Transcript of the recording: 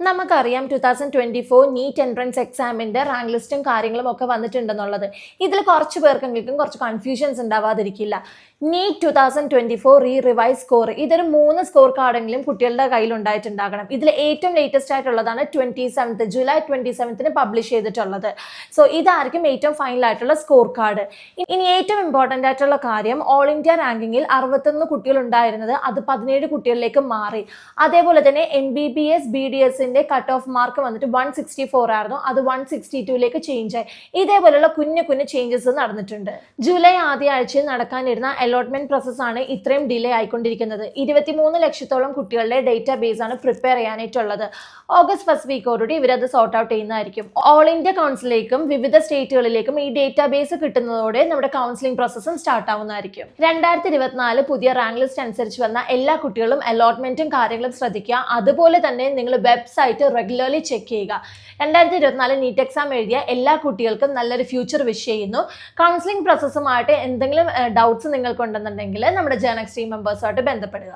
നമുക്കറിയാം 2024 NEET entrance എക്സാമിൻ്റെ rank ലിസ്റ്റും കാര്യങ്ങളും ഒക്കെ വന്നിട്ടുണ്ടെന്നുള്ളത്. ഇതിൽ കുറച്ച് പേർക്കെങ്കിലും കുറച്ച് കൺഫ്യൂഷൻസ് ഉണ്ടാവാതിരിക്കില്ല. നീറ്റ് 2024 റിവൈസ് സ്കോർ, ഇതൊരു 3 സ്കോർ കാർഡെങ്കിലും കുട്ടികളുടെ കയ്യിൽ ഉണ്ടായിട്ടുണ്ടാകണം. ഇതിൽ ഏറ്റവും ലേറ്റസ്റ്റ് ആയിട്ടുള്ളതാണ് ജൂലൈ 27 പബ്ലിഷ് ചെയ്തിട്ടുള്ളത്. സോ ഇതായിരിക്കും ഏറ്റവും ഫൈനൽ ആയിട്ടുള്ള സ്കോർ കാർഡ്. ഇനി ഏറ്റവും ഇമ്പോർട്ടൻ്റ് ആയിട്ടുള്ള കാര്യം, ഓൾ ഇന്ത്യ റാങ്കിങ്ങിൽ 61 കുട്ടികൾ ഉണ്ടായിരുന്നത് അത് 17 കുട്ടികളിലേക്ക് മാറി. അതേപോലെ തന്നെ MBBS BDS cut off mark വന്നിട്ട് 164 ആയിരുന്നു, അത് 162ലേക്ക് ചേഞ്ച് ആയി. ഇതേപോലെയുള്ള കുഞ്ഞു ചേഞ്ചസ് നടന്നിട്ടുണ്ട്. ജൂലൈ ആദ്യ ആഴ്ചയിൽ നടക്കാനിരുന്ന അലോട്ട്മെന്റ് പ്രോസസ്സാണ് ഇത്രയും ഡിലേ ആയിക്കൊണ്ടിരിക്കുന്നത്. 23 ലക്ഷത്തോളം കുട്ടികളുടെ ഡേറ്റാ ബേസ് ആണ് പ്രിപ്പയർ ചെയ്യാനായിട്ടുള്ളത്. ഓഗസ്റ്റ് ഫസ്റ്റ് വീക്കോടുകൂടി ഇവരത് സോർട്ട് ഔട്ട് ചെയ്യുന്നതായിരിക്കും. ഓൾ ഇന്ത്യ കൗൺസിലേക്കും വിവിധ സ്റ്റേറ്റുകളിലേക്കും ഈ ഡേറ്റാ ബേസ് കിട്ടുന്നതോടെ നമ്മുടെ കൗൺസിലിംഗ് പ്രോസസ്സും സ്റ്റാർട്ട് ആവുന്നതായിരിക്കും. 2024 പുതിയ റാങ്ക് ലിസ്റ്റ് അനുസരിച്ച് വന്ന എല്ലാ കുട്ടികളും അലോട്ട്മെന്റും കാര്യങ്ങളും ശ്രദ്ധിക്കുക. അതുപോലെ തന്നെ നിങ്ങൾ വെബ്സൈറ്റ് റെഗുലർലി ചെക്ക് ചെയ്യുക. 2024 നീറ്റ് എക്സാം എഴുതിയ എല്ലാ കുട്ടികൾക്കും നല്ലൊരു ഫ്യൂച്ചർ വിഷ് ചെയ്യുന്നു. കൗൺസിലിംഗ് പ്രോസസ്സുമായിട്ട് എന്തെങ്കിലും ഡൗട്ട്സ് നിങ്ങൾക്കുണ്ടെന്നുണ്ടെങ്കിൽ നമ്മുടെ ജേർണക്സ് ടീം മെമ്പേഴ്സുമായിട്ട് ബന്ധപ്പെടുക.